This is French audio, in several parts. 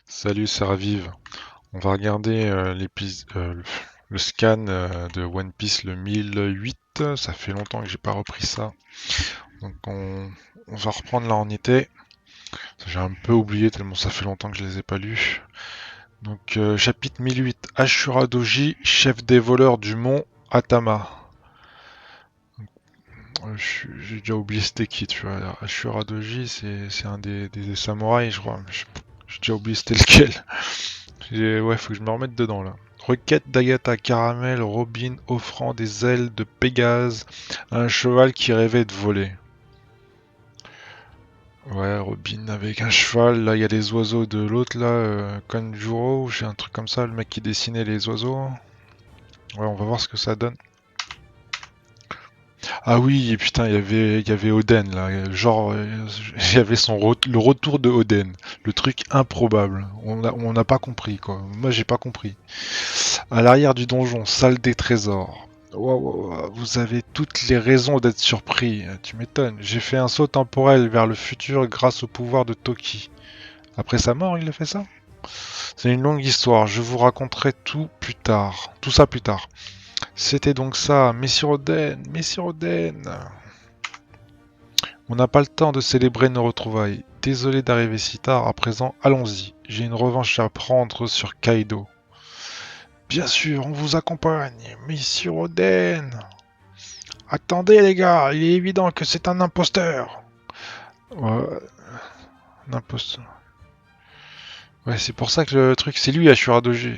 Salut, c'est Raviv. On va regarder le scan de One Piece le 1008. Ça fait longtemps que j'ai pas repris ça. Donc on va reprendre là où on était. J'ai un peu oublié tellement ça fait longtemps que je les ai pas lus. Donc chapitre 1008. Ashura Doji, chef des voleurs du mont Atama. J'ai déjà oublié c'était qui, tu vois. Ashura Doji, c'est un des samouraïs, je crois. J'ai déjà oublié c'était lequel. Ouais, faut que je me remette dedans là. Requête d'Agatha Caramel, Robin offrant des ailes de Pégase à un cheval qui rêvait de voler. Ouais, Robin avec un cheval, là il y a les oiseaux de l'autre là, Kanjuro, j'ai un truc comme ça, le mec qui dessinait les oiseaux. Ouais, on va voir ce que ça donne. Ah oui, et putain, il y avait Oden là, genre, il y avait le retour de Oden, le truc improbable. On n'a pas compris quoi. Moi j'ai pas compris. À l'arrière du donjon, salle des trésors. Wow, wow, wow, vous avez toutes les raisons d'être surpris. Tu m'étonnes. J'ai fait un saut temporel vers le futur grâce au pouvoir de Toki. Après sa mort, il a fait ça? C'est une longue histoire. Je vous raconterai tout plus tard. Tout ça plus tard. C'était donc ça, Messire Oden, Messire Oden. On n'a pas le temps de célébrer nos retrouvailles. Désolé d'arriver si tard. À présent, allons-y. J'ai une revanche à prendre sur Kaido. Bien sûr, on vous accompagne, Monsieur Oden. Attendez les gars, il est évident que c'est un imposteur. Ouais, un imposteur. Ouais, c'est pour ça que le truc, c'est lui Ashura Doji.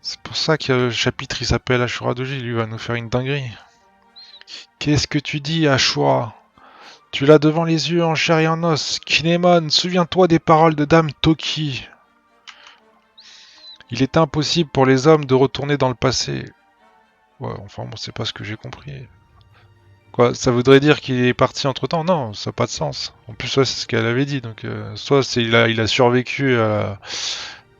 C'est pour ça que le chapitre il s'appelle Ashura Doji, lui va nous faire une dinguerie. Qu'est-ce que tu dis, Ashura? Tu l'as devant les yeux en chair et en os. Kinemon, souviens-toi des paroles de Dame Toki. Il est impossible pour les hommes de retourner dans le passé. Ouais, enfin, bon, c'est pas ce que j'ai compris. Quoi, ça voudrait dire qu'il est parti entre temps? Non, ça n'a pas de sens. En plus, ouais, c'est ce qu'elle avait dit. Donc, soit il a survécu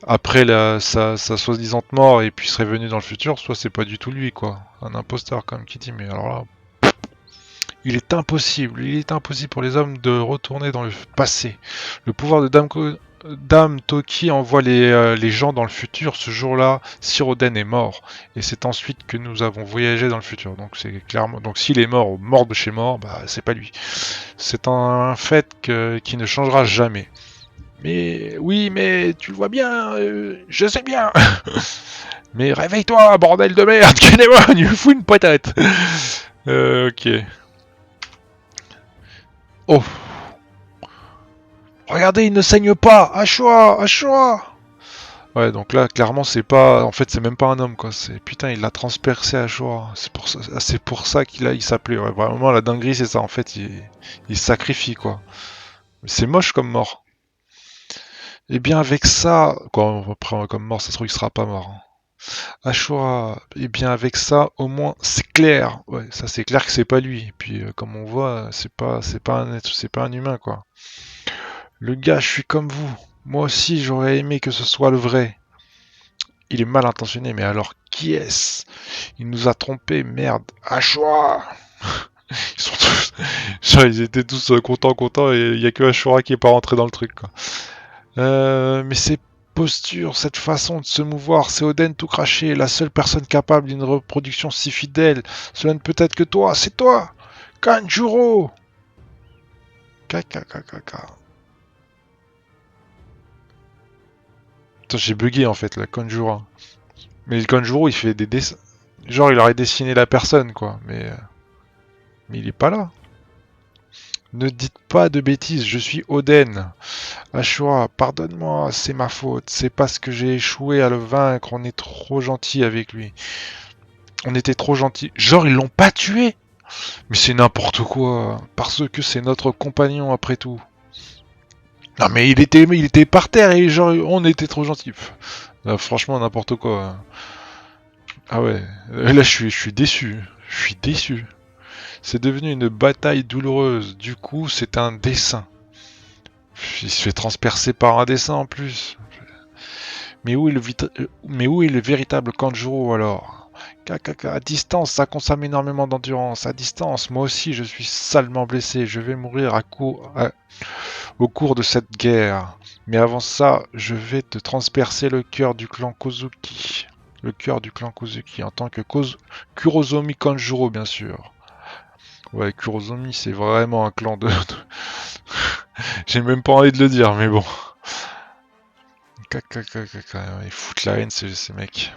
après sa soi-disant mort et puis serait venu dans le futur, soit c'est pas du tout lui, quoi. Un imposteur, comme qui dit. Mais alors là, il est impossible pour les hommes de retourner dans le passé. Le pouvoir de Dame Toki envoie les gens dans le futur. Ce jour-là, Siroden est mort. Et c'est ensuite que nous avons voyagé dans le futur. Donc c'est clairement. Donc s'il est mort de chez mort, bah c'est pas lui. C'est un fait qui ne changera jamais. Mais oui, mais tu le vois bien, je sais bien. Mais réveille-toi, bordel de merde, Kinemon, il me fout une patate. Ok. Oh, regardez, il ne saigne pas. Ashura, Ashura. Ouais, donc là, clairement, c'est pas. En fait, c'est même pas un homme, quoi. C'est putain, il l'a transpercé Ashura. C'est pour ça il s'appelait. Ouais, vraiment, la dinguerie, c'est ça. En fait, il sacrifie, quoi. C'est moche comme mort. Et bien, avec ça. Quoi, après, comme mort, ça se trouve, il sera pas mort, hein. Ashura, et bien avec ça, au moins c'est clair. Ouais, ça c'est clair que c'est pas lui. Et puis comme on voit, c'est pas un être, c'est pas un humain quoi. Le gars, je suis comme vous. Moi aussi, j'aurais aimé que ce soit le vrai. Il est mal intentionné, mais alors qui est-ce? Il nous a trompés, merde. Ashura. Ils sont tous, genre, ils étaient tous contents, et il y a que Ashura qui est pas rentré dans le truc quoi. Mais ces postures, cette façon de se mouvoir, c'est Oden tout craché, la seule personne capable d'une reproduction si fidèle. Cela ne peut être que toi, c'est toi, Kanjuro. Kaka. Attends, j'ai bugué en fait, la Kanjuro. Mais le Kanjuro, il fait des dessins. Genre, il aurait dessiné la personne, quoi. Mais il est pas là. Ne dites pas de bêtises, je suis Oden. Ashura, pardonne-moi, c'est ma faute. C'est parce que j'ai échoué à le vaincre. On est trop gentil avec lui. On était trop gentil. Genre, ils l'ont pas tué. Mais c'est n'importe quoi. Parce que c'est notre compagnon après tout. Non, mais il était par terre et genre, on était trop gentil. Franchement, n'importe quoi. Ah ouais. Là, je suis déçu. Je suis déçu. C'est devenu une bataille douloureuse. Du coup, c'est un dessin. Il se fait transpercer par un dessin en plus. Mais où est le véritable Kanjuro alors? À distance, ça consomme énormément d'endurance. À distance, moi aussi, je suis salement blessé. Je vais mourir au cours de cette guerre. Mais avant ça, je vais te transpercer le cœur du clan Kozuki. Le cœur du clan Kozuki en tant que Kurozomi Kanjuro, bien sûr. Ouais, Kurozomi, c'est vraiment un clan de... J'ai même pas envie de le dire, mais bon. Ils foutent la haine, ces mecs.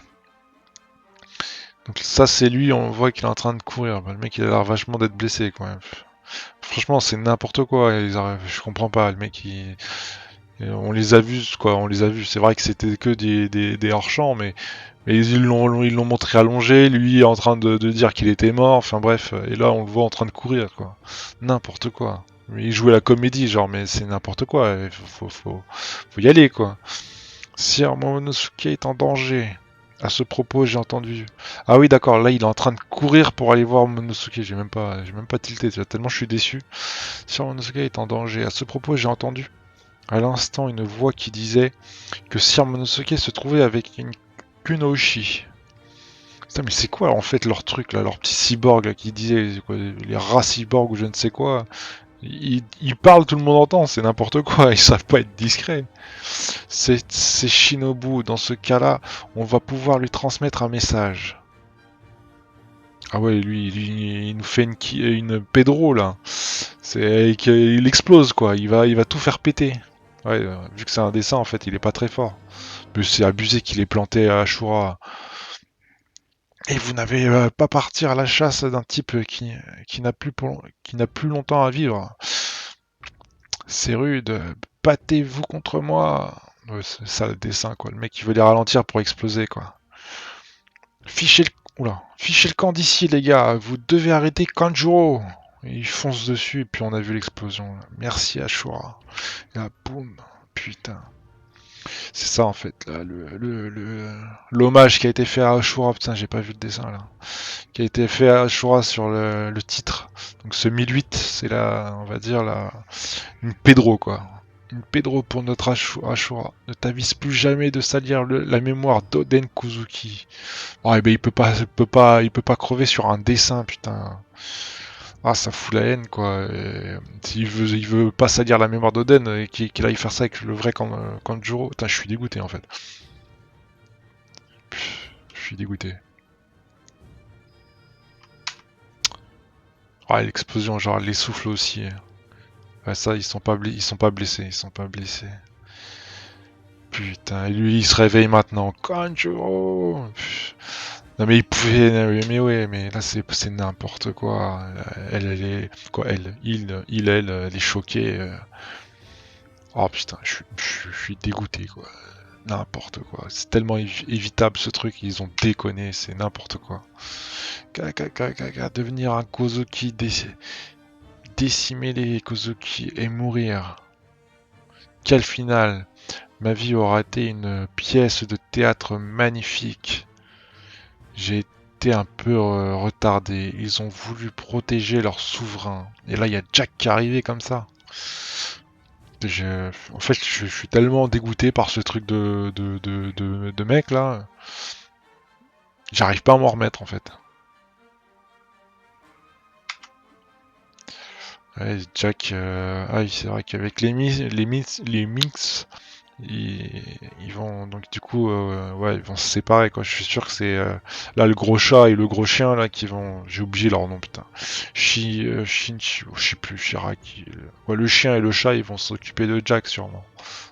Donc ça, c'est lui, on voit qu'il est en train de courir. Bah, le mec, il a l'air vachement d'être blessé, quand même. Franchement, c'est n'importe quoi. Je comprends pas. Le mec, on les a vus, quoi. On les a vus. C'est vrai que c'était que des hors-champs, mais ils l'ont montré allongé. Lui est en train de dire qu'il était mort. Enfin bref. Et là, on le voit en train de courir, quoi. N'importe quoi. Il jouait la comédie, genre, mais c'est n'importe quoi. Il faut y aller, quoi. Sir Momonosuke est en danger. À ce propos, j'ai entendu. Ah oui, d'accord. Là, il est en train de courir pour aller voir Momonosuke. J'ai même pas tilté. Tellement je suis déçu. Sir Momonosuke est en danger. À ce propos, j'ai entendu à l'instant une voix qui disait que Sir Momonosuke se trouvait avec une Kunoichi. Putain, mais c'est quoi en fait leur truc là, leur petit cyborg là, qui disait quoi, les rats cyborgs ou je ne sais quoi. Ils parlent, tout le monde entend, c'est n'importe quoi, ils savent pas être discrets. C'est Shinobu, dans ce cas-là, on va pouvoir lui transmettre un message. Ah ouais, lui il nous fait une Pedro là. Il explose quoi, il va tout faire péter. Ouais, vu que c'est un dessin en fait, il est pas très fort. Mais c'est abusé qu'il ait planté à Ashura. Et vous n'avez pas partir à la chasse d'un type qui n'a plus longtemps à vivre. C'est rude. Battez-vous contre moi. Ouais, c'est ça le dessin quoi. Le mec il veut les ralentir pour exploser quoi. Fichez le... Oula. Fichez le camp d'ici les gars. Vous devez arrêter Kanjuro. Et il fonce dessus et puis on a vu l'explosion. Merci Ashura. Et là boum. Putain. C'est ça en fait, là, l'hommage qui a été fait à Ashura, putain j'ai pas vu le dessin là, qui a été fait à Ashura sur le titre. Donc ce 1008, c'est on va dire une Pedro quoi. Une Pedro pour notre Ashura. Ne t'avise plus jamais de salir la mémoire d'Oden Kozuki. Oh, et ben il peut pas crever sur un dessin putain. Ah, ça fout la haine, quoi. S'il veut pas salir la mémoire d'Oden et qu'il aille faire ça avec le vrai Kanjuro. Putain, je suis dégoûté en fait. Je suis dégoûté. Ah, l'explosion, genre les souffles aussi. Ouais, ça, ils sont pas blessés, ils sont pas blessés. Putain, et lui, il se réveille maintenant. Kanjuro. Non mais il pouvait, mais ouais, mais là c'est n'importe quoi. Elle est quoi, elle est choquée. Oh putain, je suis dégoûté quoi. N'importe quoi. C'est tellement évitable ce truc, ils ont déconné, c'est n'importe quoi. Devenir un Kozuki, décimer les Kozuki et mourir. Quel final! Ma vie aura été une pièce de théâtre magnifique. J'ai été un peu retardé. Ils ont voulu protéger leur souverain. Et là, il y a Jack qui est arrivé comme ça. En fait, je suis tellement dégoûté par ce truc de mec là. J'arrive pas à m'en remettre en fait. Ouais, Jack, ah oui, c'est vrai qu'avec les mix, ils vont donc du coup, ouais, ils vont se séparer quoi. Je suis sûr que c'est là le gros chat et le gros chien là qui vont, j'ai oublié leur nom putain. Shinchi, je sais plus, Shiraki. Ouais, le chien et le chat, ils vont s'occuper de Jack sûrement.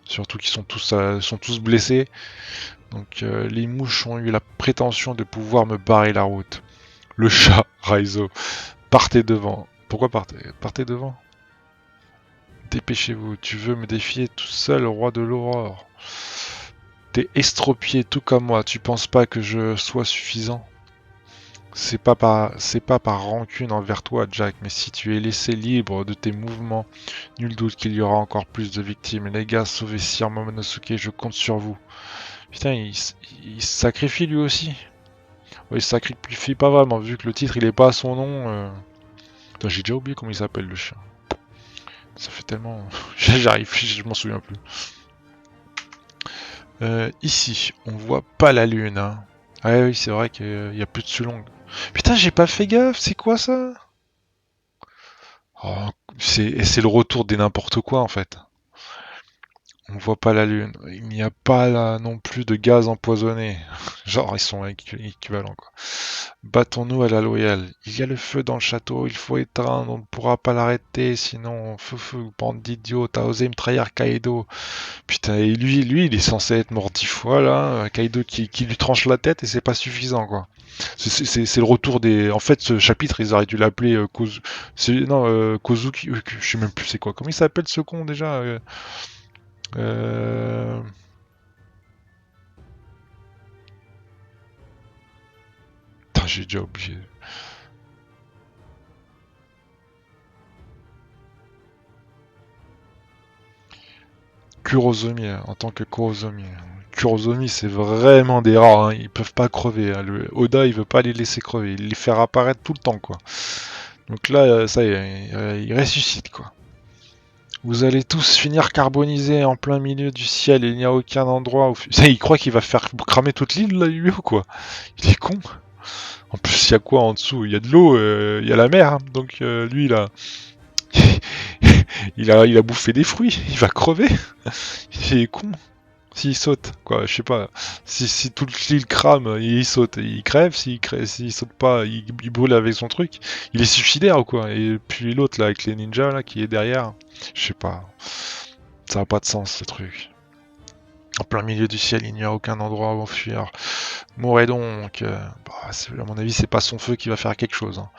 Surtout qu'ils sont tous blessés. Donc les mouches ont eu la prétention de pouvoir me barrer la route. Le chat, Raizo, partez devant. Pourquoi partez devant? Dépêchez-vous, tu veux me défier tout seul, roi de l'aurore. T'es estropié tout comme moi, tu penses pas que je sois suffisant? C'est pas par rancune envers toi, Jack, mais si tu es laissé libre de tes mouvements, nul doute qu'il y aura encore plus de victimes. Les gars, sauvez Sir Momonosuke, je compte sur vous. Putain, il se sacrifie lui aussi. Ouais, il se sacrifie pas vraiment, vu que le titre il est pas à son nom. Putain, j'ai déjà oublié comment il s'appelle le chien. Ça fait tellement... J'arrive, je m'en souviens plus. Ici, on voit pas la lune. Hein. Ah oui, c'est vrai qu'il y a plus de Sulong. Putain, j'ai pas fait gaffe, c'est quoi ça? Oh, c'est le retour des n'importe quoi en fait. On voit pas la lune. Il n'y a pas là non plus de gaz empoisonné. Genre, ils sont équivalents, quoi. Battons-nous à la loyale. Il y a le feu dans le château, il faut éteindre, on ne pourra pas l'arrêter, sinon, fou, bande d'idiots, t'as osé me trahir Kaido. Putain, et lui, il est censé être mort 10 fois, là. Kaido qui lui tranche la tête et c'est pas suffisant, quoi. C'est le retour des... En fait, ce chapitre, ils auraient dû l'appeler Kozuki... je sais même plus c'est quoi. Comment il s'appelle ce con, déjà euh... Putain, j'ai déjà oublié. Kurozomi, en tant que Kurozomi. Kurozomi, c'est vraiment des rares, hein. Ils peuvent pas crever, hein. Le Oda, il veut pas les laisser crever, il les fait apparaître tout le temps, quoi. Donc là, ça y est, il ressuscite, quoi. Vous allez tous finir carbonisés en plein milieu du ciel et il n'y a aucun endroit où... Il croit qu'il va faire cramer toute l'île, là, lui, ou quoi? Il est con. En plus, il y a quoi en dessous? Il y a de l'eau, il y a la mer, hein. Donc lui, là... il a bouffé des fruits, il va crever. Il est con. S'il saute, quoi, je sais pas. Si toute l'île crame, il saute, il crève. S'il saute pas, il brûle avec son truc. Il est suicidaire ou quoi. Et puis l'autre là, avec les ninjas là, qui est derrière, je sais pas. Ça n'a pas de sens ce truc. En plein milieu du ciel, il n'y a aucun endroit où fuir. Mourrez donc. À mon avis, c'est pas son feu qui va faire quelque chose, hein.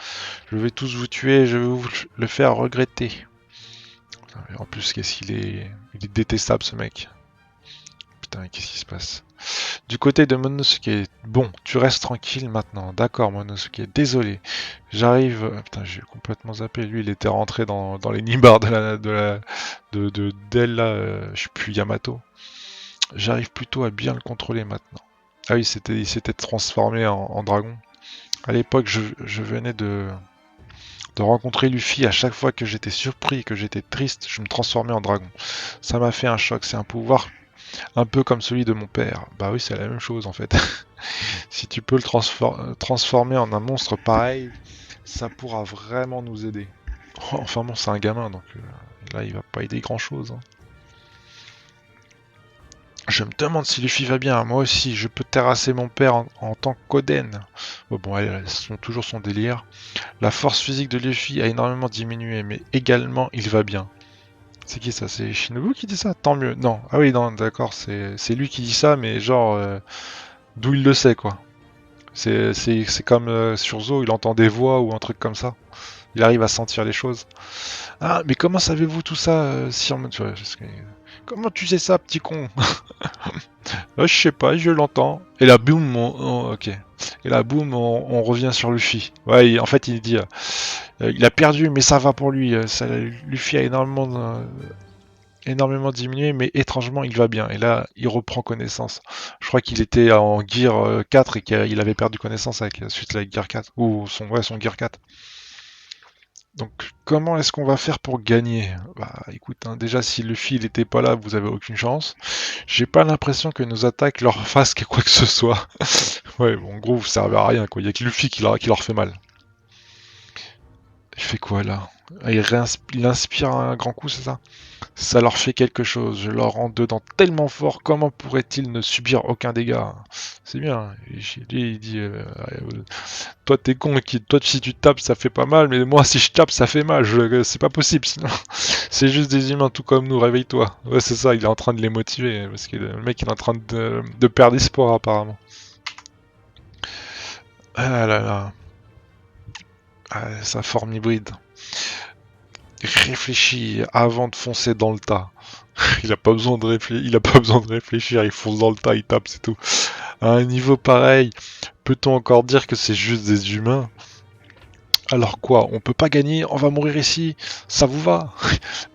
Je vais tous vous tuer, je vais vous le faire regretter. En plus, qu'est-ce qu'il est... Il est détestable ce mec. Putain, qu'est-ce qui se passe? Du côté de Monosuke, bon, tu restes tranquille maintenant. D'accord, Monosuke, désolé. J'arrive... Putain, j'ai complètement zappé. Lui, il était rentré dans les nibards d'elle, là, je sais plus, Yamato. J'arrive plutôt à bien le contrôler maintenant. Ah oui, il s'était transformé en dragon. À l'époque, je venais de rencontrer Luffy. À chaque fois que j'étais surpris, que j'étais triste, je me transformais en dragon. Ça m'a fait un choc. C'est un pouvoir un peu comme celui de mon père. Bah oui, c'est la même chose en fait. Si tu peux le transformer en un monstre pareil, ça pourra vraiment nous aider. Oh, enfin bon, c'est un gamin, donc là, il va pas aider grand-chose, hein. Je me demande si Luffy va bien. Moi aussi, je peux terrasser mon père en tant qu'Oden. Oh, bon, elles sont toujours son délire. La force physique de Luffy a énormément diminué, mais également, il va bien. C'est qui ça? C'est Shinobu qui dit ça? Tant mieux. Non. Ah oui, non, d'accord, c'est lui qui dit ça, mais genre, d'où il le sait, quoi. C'est comme sur Zo, il entend des voix ou un truc comme ça. Il arrive à sentir les choses. Ah, mais comment savez-vous tout ça, Sir... Comment tu sais ça, petit con? Je sais pas, je l'entends. Et là, boum, ok. Et là, boum, on revient sur Luffy. Ouais, en fait, il dit... il a perdu, mais ça va pour lui. Luffy a énormément diminué, mais étrangement, il va bien. Et là, il reprend connaissance. Je crois qu'il était en Gear 4 et qu'il avait perdu connaissance suite à la Gear 4. Ou son Gear 4. Donc, comment est-ce qu'on va faire pour gagner? Bah, écoute, hein, déjà, si Luffy il était pas là, vous avez aucune chance. J'ai pas l'impression que nos attaques leur fassent quoi que ce soit. Ouais, bon, en gros, vous servez à rien, quoi. Il y a que Luffy qui leur fait mal. Il fait quoi, là? Il inspire un grand coup, c'est ça? Ça leur fait quelque chose. Je leur rends dedans tellement fort, comment pourraient-ils ne subir aucun dégât? C'est bien. Il dit toi t'es con, toi si tu tapes ça fait pas mal, mais moi si je tape ça fait mal. C'est pas possible sinon. C'est juste des humains tout comme nous, réveille-toi. Ouais, c'est ça, il est en train de les motiver parce que le mec il est en train de perdre espoir apparemment. Ah là là. Ah, sa forme hybride. Réfléchis avant de foncer dans le tas. Il a pas besoin de réfléchir, il fonce dans le tas, il tape, c'est tout. À un niveau pareil, peut-on encore dire que c'est juste des humains? Alors quoi, on peut pas gagner, on va mourir ici, ça vous va?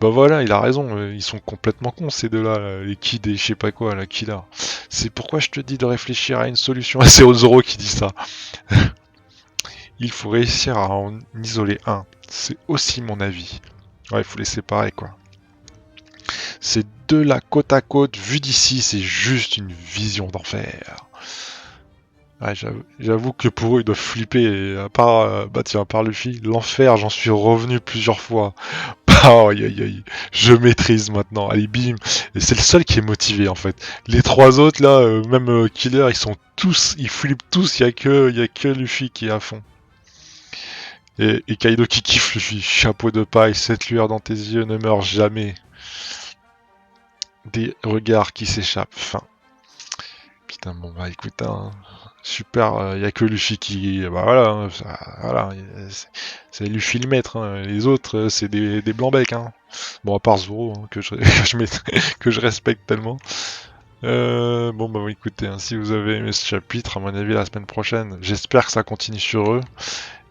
Bah voilà, il a raison, ils sont complètement cons ces deux-là, là, les kids et je sais pas quoi, la killer. C'est pourquoi je te dis de réfléchir à une solution. C'est Ozoro qui dit ça. Il faut réussir à en isoler un, c'est aussi mon avis. Ouais, il faut les séparer quoi. Ces deux-là côte à côte, vu d'ici, c'est juste une vision d'enfer. Ouais, j'avoue que pour eux, ils doivent flipper. Et à part, à part Luffy, l'enfer, j'en suis revenu plusieurs fois. Aïe aïe aïe, je maîtrise maintenant. Allez, bim. Et c'est le seul qui est motivé en fait. Les trois autres là, même Killer, ils sont tous, ils flippent tous. Y a que Luffy qui est à fond. Et Kaido qui kiffe Luffy. Chapeau de paille, cette lueur dans tes yeux ne meurt jamais. Des regards qui s'échappent. Fin. Putain, bon bah écoute, hein, super, y a que Luffy qui... Bah voilà, hein, voilà, c'est Luffy le maître, hein, les autres c'est des blancs-becs. Hein. Bon, à part Zoro, hein, que je respecte tellement. Bon bah écoutez, hein, si vous avez aimé ce chapitre, à mon avis la semaine prochaine, j'espère que ça continue sur eux.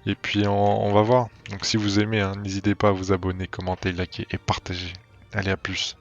Et puis on va voir. Donc si vous aimez, hein, n'hésitez pas à vous abonner, commenter, liker et partager. Allez, à plus.